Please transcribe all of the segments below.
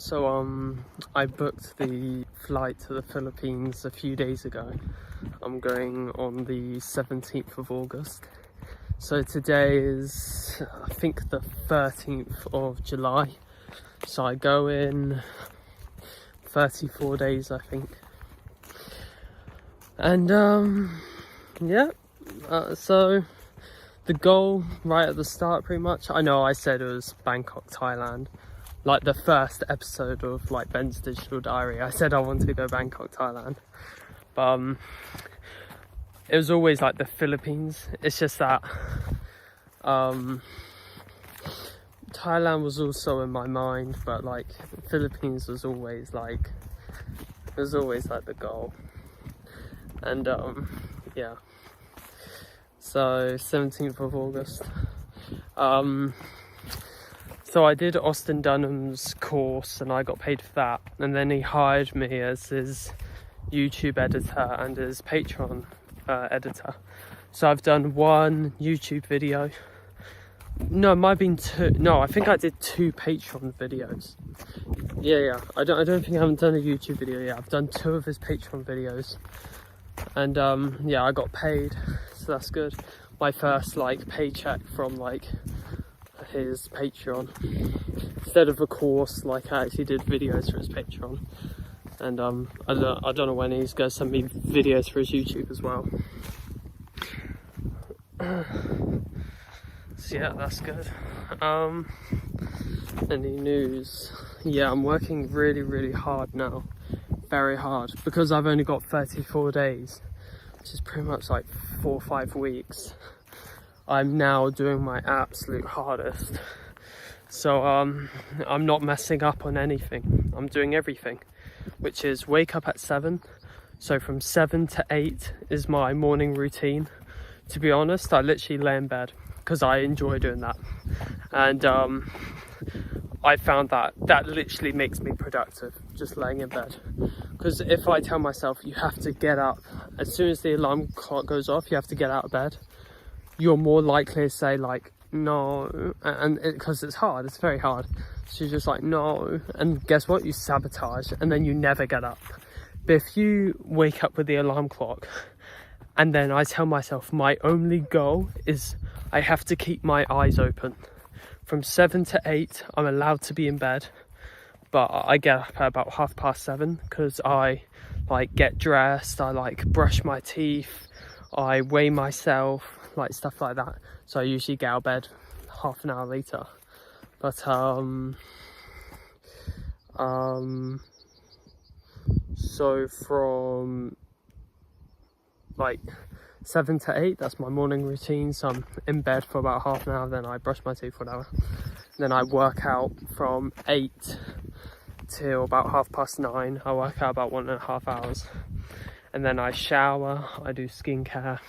So I booked the flight to the Philippines a few days ago. I'm going on the 17th of August. So today is, I think, the 13th of July. So I go in 34 days, I think. And so the goal right at the start, pretty much, I know I said it was Bangkok, Thailand. Like the first episode of like Ben's Digital Diary, I said I wanted to go Bangkok, Thailand, but it was always like the Philippines. It's just that Thailand was also in my mind, but like Philippines was always like the goal. And yeah, so 17th of August. So I did Austin Dunham's course and I got paid for that, and then he hired me as his YouTube editor and his Patreon editor. So I've done one YouTube video. No, it might have been two. No, I think I did two Patreon videos. Yeah. I don't think I haven't done a YouTube video yet. I've done two of his Patreon videos. And yeah, I got paid, so that's good. My first like paycheck from like his Patreon, instead of a course. Like I actually did videos for his Patreon, and I don't know when he's going to send me videos for his YouTube as well. So yeah, that's good. Any news? Yeah, I'm working really hard now, very hard, because I've only got 34 days, which is pretty much like 4 or 5 weeks. I'm now doing my absolute hardest. So I'm not messing up on anything. I'm doing everything, which is wake up at 7. So from 7 to 8 is my morning routine. To be honest, I literally lay in bed because I enjoy doing that. And I found that literally makes me productive, just laying in bed. Because if I tell myself you have to get up, as soon as the alarm clock goes off, you have to get out of bed, you're more likely to say like no, and because it's hard, it's very hard. So you're just like no, and guess what, you sabotage and then you never get up. But if you wake up with the alarm clock and then I tell myself my only goal is I have to keep my eyes open from 7 to 8, I'm allowed to be in bed, but I get up at about 7:30 because I like get dressed, I like brush my teeth, I weigh myself, like stuff like that. So I usually get out of bed half an hour later. But so from like 7 to 8, that's my morning routine. So I'm in bed for about half an hour, then I brush my teeth for an hour, then I work out from 8 till about 9:30. I work out about 1.5 hours, and then I shower, I do skincare.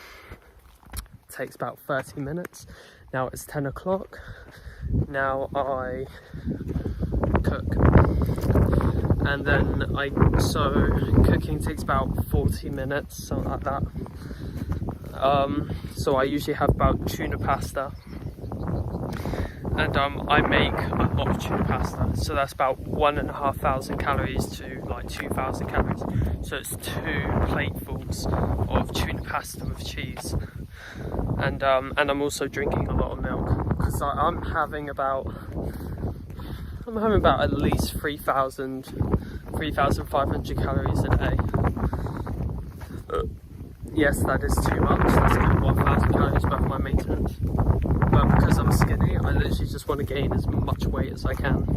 Takes about 30 minutes. Now it's 10 o'clock. Now I cook, and then so cooking takes about 40 minutes, something like that. So I usually have about tuna pasta, and I make a lot of tuna pasta, so that's about 1,500 calories to like 2,000 calories. So it's 2 platefuls of tuna pasta with cheese. And I'm also drinking a lot of milk because I'm having about at least 3,500 calories a day. Yes, that is too much. That's like 1,000 calories above my maintenance. But because I'm skinny, I literally just want to gain as much weight as I can.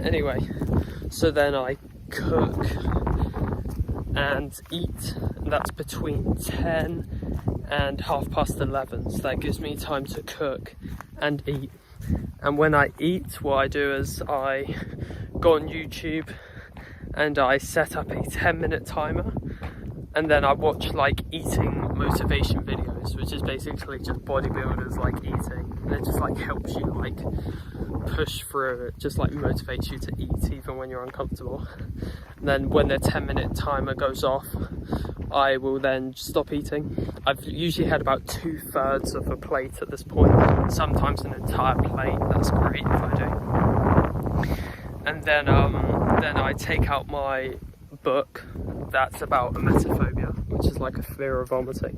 Anyway, so then I cook and eat, and that's between 10 and 11:30. So that gives me time to cook and eat. And when I eat, what I do is I go on YouTube and I set up a 10-minute timer, and then I watch like eating motivation videos, which which is basically just bodybuilders like eating, and it just like helps you like push through. It just like motivates you to eat even when you're uncomfortable. And then when the 10-minute timer goes off, I will then stop eating. I've usually had about 2/3 of a plate at this point, sometimes an entire plate. That's great if I do. And then I take out my book that's about emetophobia, which is like a fear of vomiting.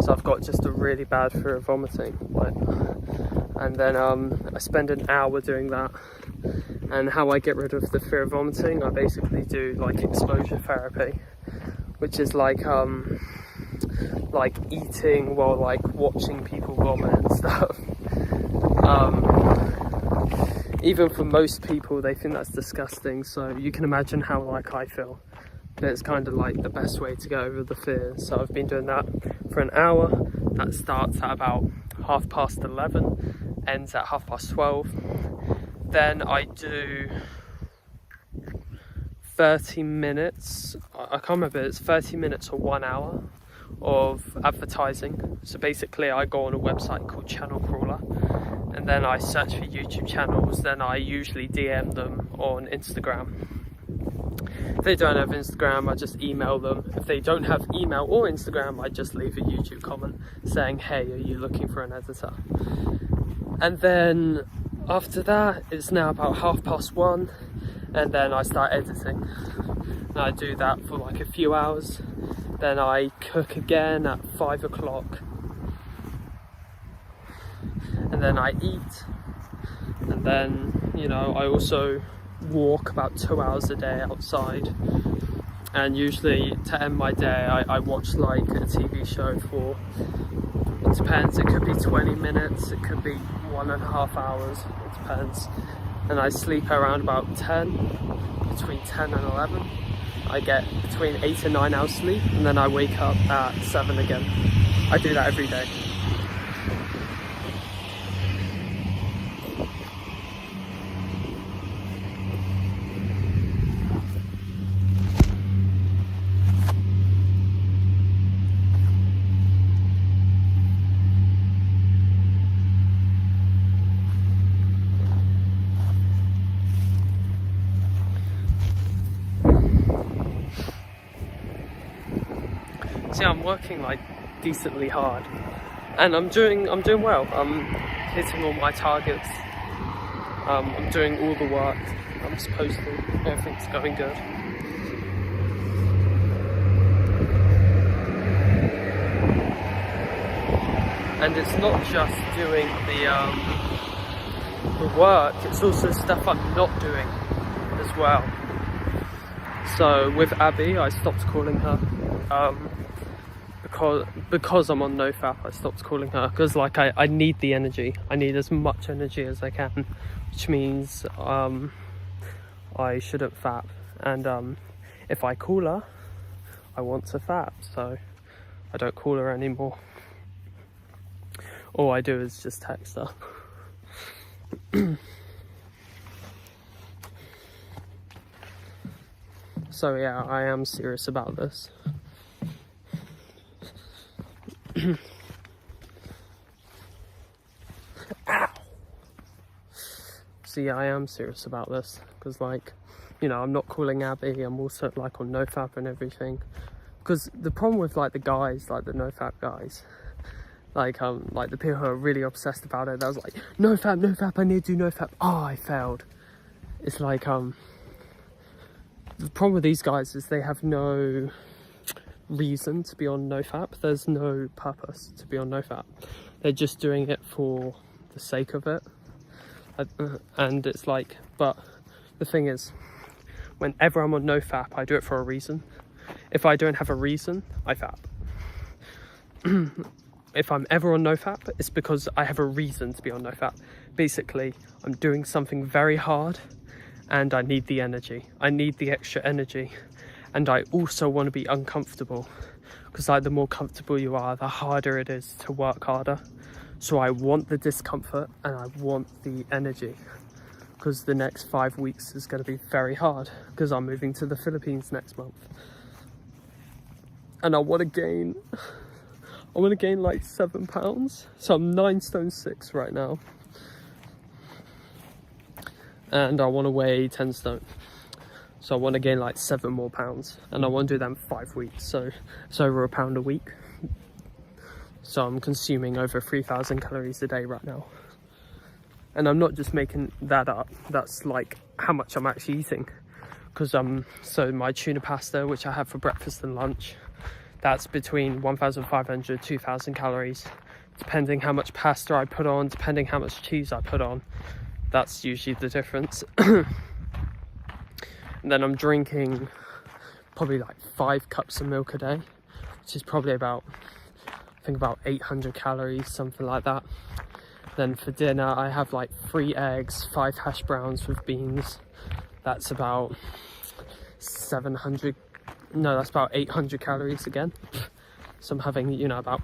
So I've got just a really bad fear of vomiting, and then I spend an hour doing that. And how I get rid of the fear of vomiting, I basically do like exposure therapy, which is like eating while like watching people vomit and stuff. Even for most people, they think that's disgusting, so you can imagine how like I feel. But it's kind of like the best way to get over the fear. So I've been doing that for an hour. That starts at about 11:30, ends at 12:30. Then I do 30 minutes, I can't remember, it's 30 minutes or 1 hour of advertising. So basically I go on a website called Channel Crawler, and then I search for YouTube channels. Then I usually DM them on Instagram. If they don't have Instagram, I just email them. If they don't have email or Instagram, I just leave a YouTube comment saying, hey, are you looking for an editor? And then after that, it's now about 1:30, and then I start editing. And I do that for like a few hours. Then I cook again at 5 o'clock. And then I eat. And then, you know, I also walk about 2 hours a day outside. And usually to end my day, I watch like a TV show for, it depends, it could be 20 minutes, it could be 1.5 hours, it depends. And I sleep around about 10, between 10 and 11. I get between 8 and 9 hours sleep, and then I wake up at 7 again. I do that every day. See, I'm working like decently hard, and I'm doing well. I'm hitting all my targets. I'm doing all the work I'm supposed to. Everything's going good. And it's not just doing the work, it's also stuff I'm not doing as well. So with Abby, I stopped calling her. Because I'm on NoFap, I stopped calling her, because like I need the energy. I need as much energy as I can, which means I shouldn't fap. And if I call her, I want to fap, so I don't call her anymore. All I do is just text her. So yeah, I am serious about this. Ow. So yeah, I am serious about this, because like, you know, I'm not calling Abby. I'm also like on NoFap and everything, because the problem with like the guys, like the NoFap guys, like the people who are really obsessed about it, that was like, NoFap, I need to do NoFap. Oh, I failed. It's like the problem with these guys is they have no reason to be on NoFap. There's no purpose to be on NoFap. They're just doing it for the sake of it. And it's like, but the thing is, whenever I'm on NoFap, I do it for a reason. If I don't have a reason, I fap. If I'm ever on NoFap, it's because I have a reason to be on NoFap. Basically, I'm doing something very hard and I need the energy. I need the extra energy. And I also want to be uncomfortable, because like the more comfortable you are, the harder it is to work harder. So I want the discomfort and I want the energy, because the next 5 weeks is going to be very hard, because I'm moving to the Philippines next month. And I want to gain I want to gain like 7 pounds. So I'm 9 stone 6 right now. And I want to weigh 10 stone. So I want to gain like 7 more pounds. And I want to do that in 5 weeks. So it's over a pound a week. So I'm consuming over 3,000 calories a day right now. And I'm not just making that up. That's like how much I'm actually eating. Because so my tuna pasta, which I have for breakfast and lunch, that's between 1,500 2,000 calories, depending how much pasta I put on, depending how much cheese I put on. That's usually the difference. And then I'm drinking probably like 5 cups of milk a day, which is probably about, I think about 800 calories, something like that. Then for dinner I have like 3 eggs, 5 hash browns with beans. That's about 800 calories again. So I'm having, you know, about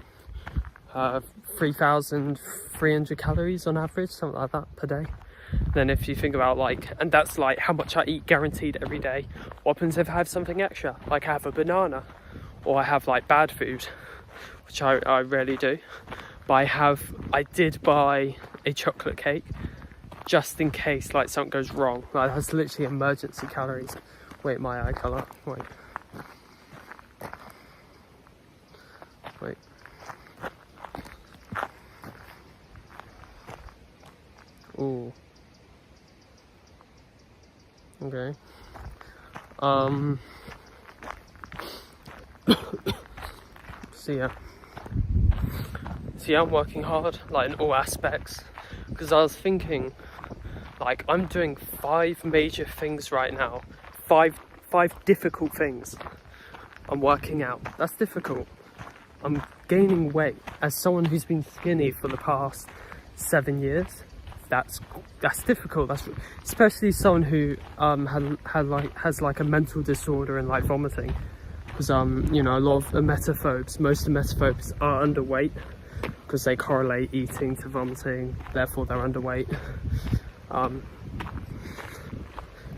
3,300 calories on average, something like that per day. Then if you think about like, and that's like how much I eat guaranteed every day. What happens if I have something extra? Like I have a banana, or I have like bad food, which I rarely do. But I did buy a chocolate cake just in case like something goes wrong. Like that's literally emergency calories. Wait, my eye colour. Wait. Ooh. Okay. So yeah, I'm working hard, like in all aspects, because I was thinking, like, I'm doing 5 major things right now, five difficult things. I'm working out. That's difficult. I'm gaining weight. As someone who's been skinny for the past 7 years, that's difficult. That's especially someone who has like a mental disorder and like vomiting, because you know, a lot of the emetophobes, most emetophobes are underweight because they correlate eating to vomiting, therefore they're underweight.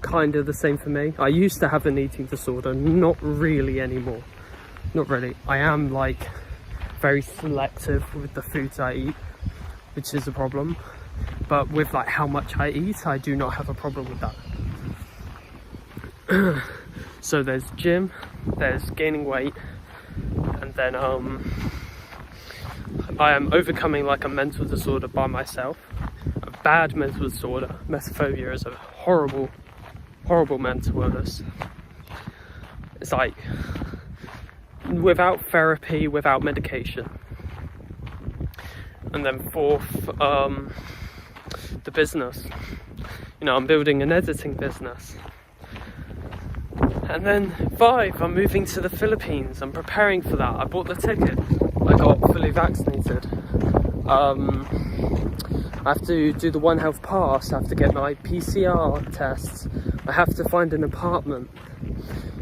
Kind of the same for me. I used to have an eating disorder, not really anymore. Not really. I am like very selective with the foods I eat, which is a problem. But with like how much I eat, I do not have a problem with that. So there's gym, there's gaining weight, and then I am overcoming like a mental disorder by myself. A bad mental disorder. Emetophobia is a horrible mental illness. It's like without therapy, without medication. And then 4th, the business. You know, I'm building an editing business. And then 5, I'm moving to the Philippines. I'm preparing for that. I bought the ticket. I got fully vaccinated. I have to do the One Health Pass. I have to get my PCR tests. I have to find an apartment.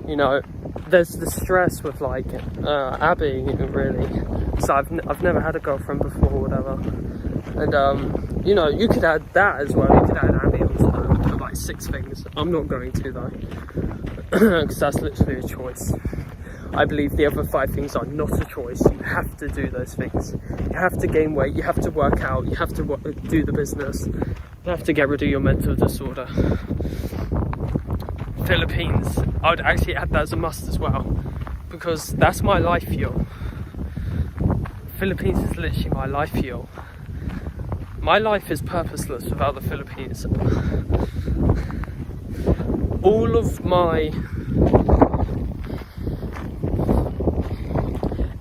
You know, there's the stress with like Abby, really. So I've never had a girlfriend before, or whatever. And you know, you could add that as well. You could add Abby onto that, like 6 things. I'm not going to though, because that's literally a choice. I believe the other 5 things are not a choice. You have to do those things. You have to gain weight. You have to work out. You have to do the business. You have to get rid of your mental disorder. Philippines, I would actually add that as a must as well, because that's my life fuel. Philippines is literally my life fuel. My life is purposeless without the Philippines. All of my...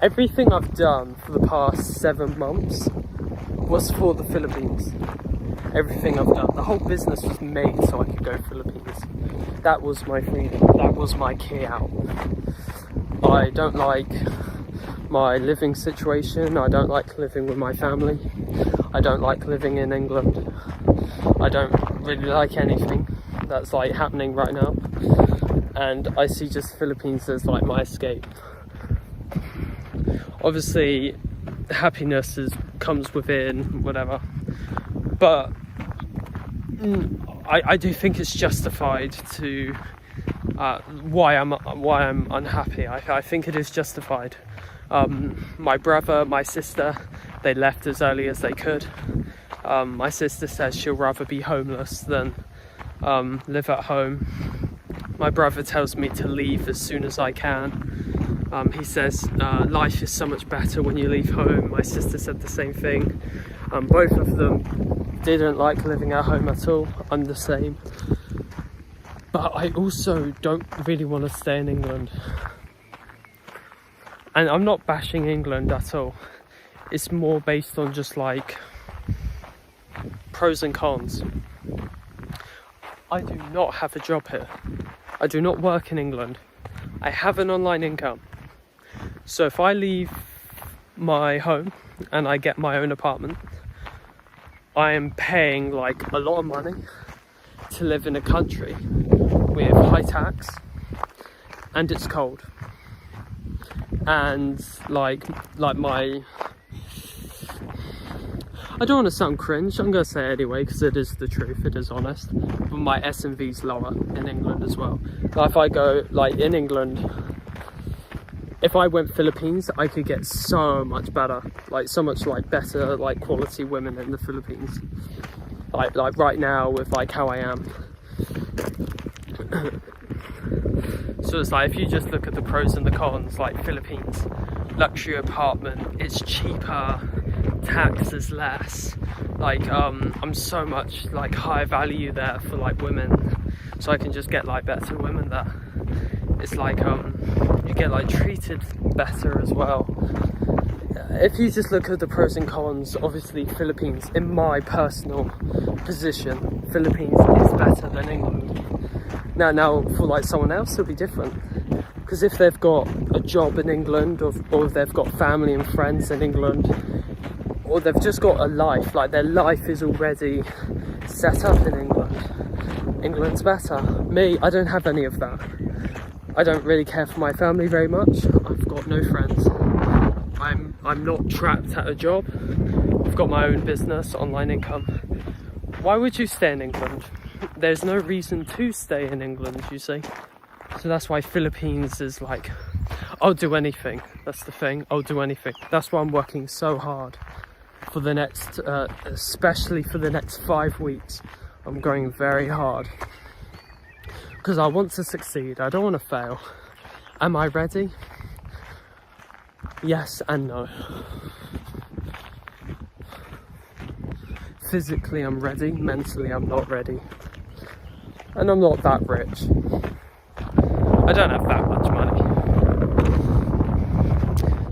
everything I've done for the past 7 months was for the Philippines. Everything I've done. The whole business was made so I could go Philippines. That was my freedom. That was my key out. I don't like my living situation. I don't like living with my family. I don't like living in England. I don't really like anything that's like happening right now. And I see just Philippines as like my escape. Obviously, happiness comes within, whatever. But I do think it's justified to why I'm unhappy. I think it is justified, My brother, my sister, they left as early as they could. My sister says she'll rather be homeless than live at home. My brother tells me to leave as soon as I can. He says life is so much better when you leave home. My sister said the same thing. Both of them didn't like living at home at all. I'm the same. But I also don't really want to stay in England. And I'm not bashing England at all. It's more based on just like pros and cons. I do not have a job here. I do not work in England. I have an online income. So if I leave my home and I get my own apartment, I am paying like a lot of money to live in a country with high tax and it's cold. And like my, I don't want to sound cringe, I'm going to say it anyway because it is the truth, it is honest, but my S&V's lower in England as well. Like if I go, like in England, if I went Philippines, I could get so much better, like so much like better like quality women in the Philippines. Like right now with like how I am. So it's like if you just look at the pros and the cons, like Philippines, luxury apartment, it's cheaper, tax is less, like I'm so much like high value there for like women, so I can just get like better women there. It's like you get like treated better as well. If you just look at the pros and cons, obviously Philippines, in my personal position, Philippines is better than England. Now for like someone else it'll be different, because if they've got a job in England or they've got family and friends in England, or they've just got a life, like their life is already set up in England, England's better. Me, I don't have any of that. I don't really care for my family very much. I've got no friends. I'm not trapped at a job. I've got my own business, online income. Why would you stay in England? There's no reason to stay in England, you see. So that's why Philippines is like, I'll do anything. That's the thing, I'll do anything. That's why I'm working so hard for the next, especially for the next 5 weeks. I'm going very hard. Because I want to succeed, I don't want to fail. Am I ready? Yes and no. Physically I'm ready, mentally I'm not ready. And I'm not that rich. I don't have that much money.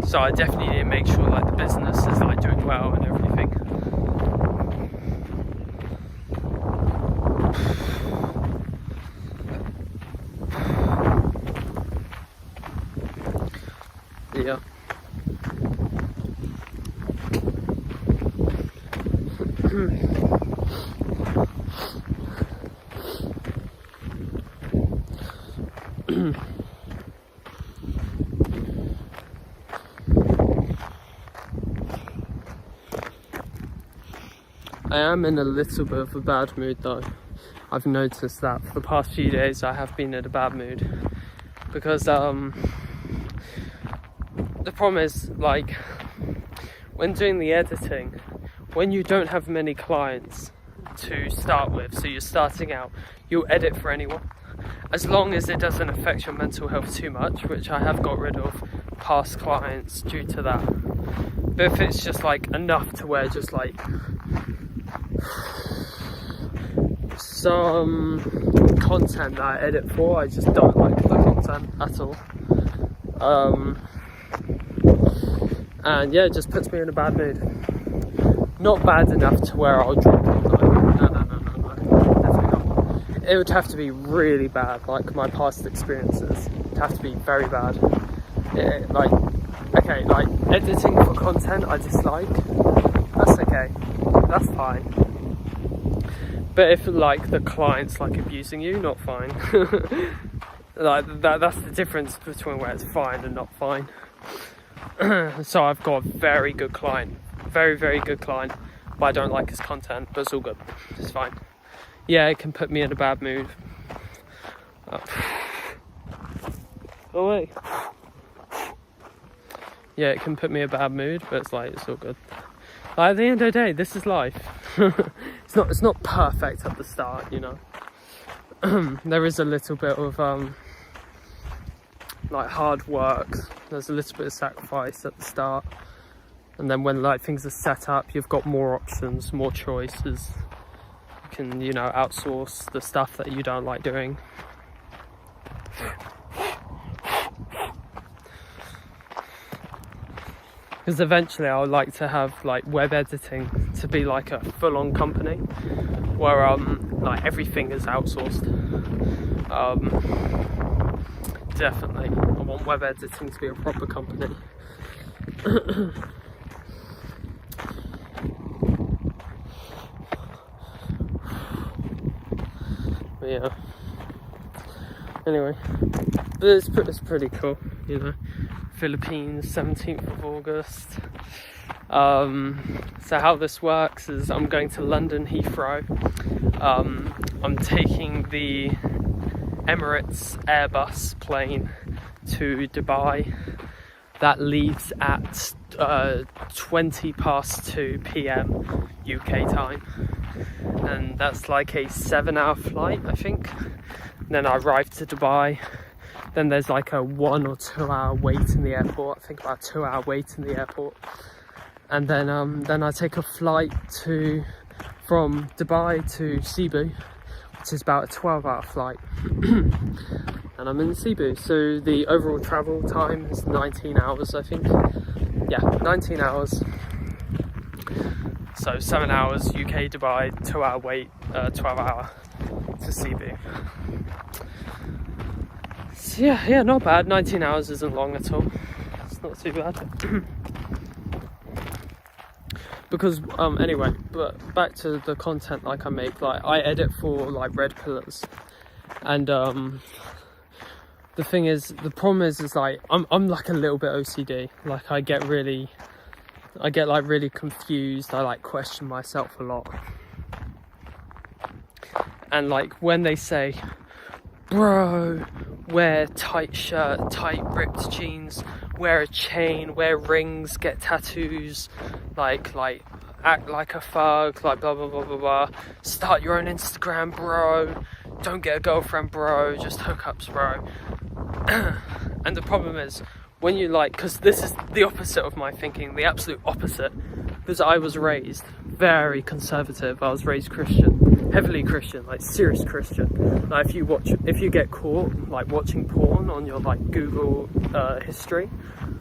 So I definitely need to make sure like the business is like doing well and everything. Yeah. I am in a little bit of a bad mood though. I've noticed that for the past few days I have been in a bad mood. Because the problem is, like, when doing the editing, when you don't have many clients to start with, so you're starting out, you'll edit for anyone. As long as it doesn't affect your mental health too much, which I have got rid of past clients due to that. But if it's just like enough to where just like some content that I edit for, I just don't like the content at all. And yeah, it just puts me in a bad mood. Not bad enough to where I'll drop it though. No, definitely not. It would have to be really bad, like my past experiences. It'd have to be very bad. Like editing for content I dislike, that's okay, that's fine. But if like the client's like abusing you, not fine. Like that's the difference between where it's fine and not fine. So I've got a very good client, very, very good client, but I don't like his content, but it's all good, it's fine. Yeah, it can put me in a bad mood. Oh wait. Yeah. yeah, it can put me in a bad mood, but it's like, it's all good. Like, at the end of the day, this is life. It's not perfect at the start, you know. There is a little bit of like hard work. There's a little bit of sacrifice at the start, and then when like things are set up, you've got more options, more choices. You can, you know, outsource the stuff that you don't like doing. Because eventually I would like to have like web editing to be like a full-on company where like everything is outsourced. Definitely, I want web editing to be a proper company. But yeah. Anyway, but it's pretty cool, you know. Philippines, 17th of August. So how this works is I'm going to London Heathrow. I'm taking the Emirates Airbus plane to Dubai. That leaves at 2 p.m. UK time, and that's like a 7-hour flight, I think. And then I arrive to Dubai. Then there's like a 1 or 2 hour wait in the airport. I think about a 2 hour wait in the airport. And then I take a flight from Dubai to Cebu, which is about a 12-hour flight. And I'm in Cebu. So the overall travel time is 19 hours, I think. Yeah, 19 hours. So 7 hours UK, Dubai, 2 hour wait, 12 hour to Cebu. So yeah, not bad. 19 hours isn't long at all. It's not too bad. Because anyway, but back to the content like I make. Like I edit for like Red Pillars, and the thing is, the problem is like I'm like a little bit OCD. Like I get like really confused. I like question myself a lot. And like when they say, bro, wear tight shirt, tight ripped jeans, wear a chain, wear rings, get tattoos, like act like a thug, like blah blah blah blah blah, start your own Instagram, bro, don't get a girlfriend, bro, just hookups, bro. And the problem is, when you like, because this is the opposite of my thinking, the absolute opposite, because I was raised very conservative. I was raised Christian, heavily Christian, like serious Christian. Like if you get caught like watching porn on your like Google history,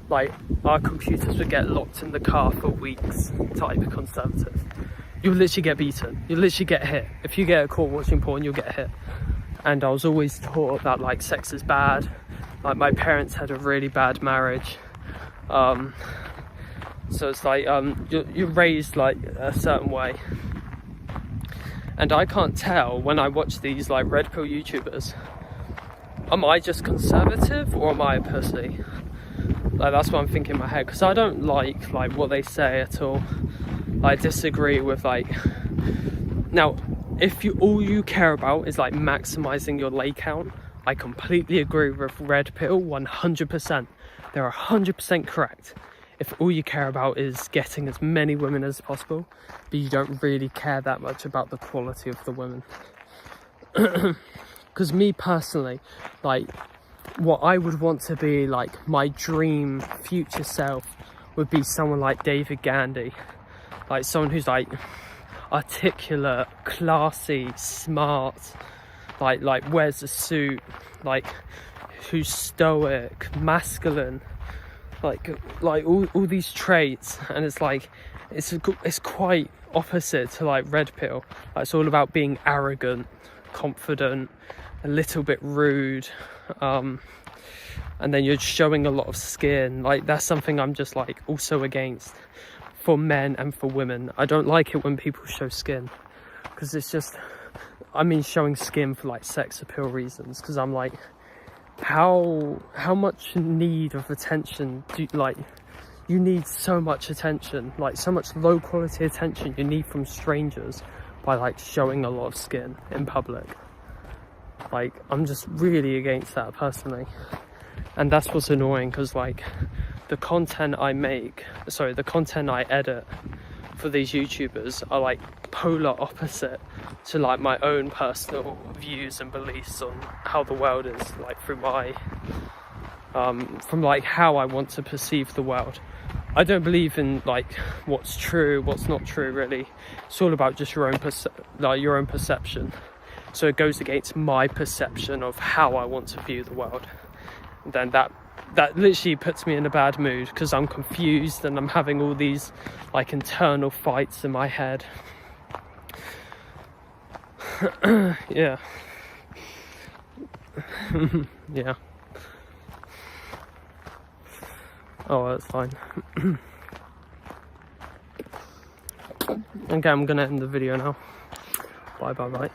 like our computers would get locked in the car for weeks. Type conservative. You'll literally get beaten. You'll literally get hit. If you get caught watching porn, you'll get hit. And I was always taught that like sex is bad. Like my parents had a really bad marriage. So it's like you're raised like a certain way. And I can't tell when I watch these like red pill YouTubers, am I just conservative or am I a pussy? Like that's what I'm thinking in my head, because I don't like what they say at all. I disagree with like, now if all you care about is like maximizing your lay count, I completely agree with red pill 100%. They're 100% correct. If all you care about is getting as many women as possible, but you don't really care that much about the quality of the women. Because me personally, like what I would want to be like my dream future self would be someone like David Gandy, like someone who's like articulate, classy, smart, like wears a suit, like who's stoic, masculine, like all these traits. And it's like it's quite opposite to like red pill. Like, it's all about being arrogant, confident, a little bit rude, and then you're showing a lot of skin. Like that's something I'm just like also against for men and for women. I don't like it when people show skin, because it's just, I mean, showing skin for like sex appeal reasons, because I'm like, how much need of attention do you need so much attention, like so much low quality attention you need from strangers by like showing a lot of skin in public. Like I'm just really against that personally, and that's what's annoying, because like the content I make, sorry, the content I edit for these YouTubers are like polar opposite to like my own personal views and beliefs on how the world is, like through my from like how I want to perceive the world. I don't believe in like what's true, what's not true, really. It's all about just your own perception. So it goes against my perception of how I want to view the world. And then that literally puts me in a bad mood because I'm confused and I'm having all these like internal fights in my head. Yeah. Yeah. Oh, that's fine. Okay, I'm gonna end the video now. Bye.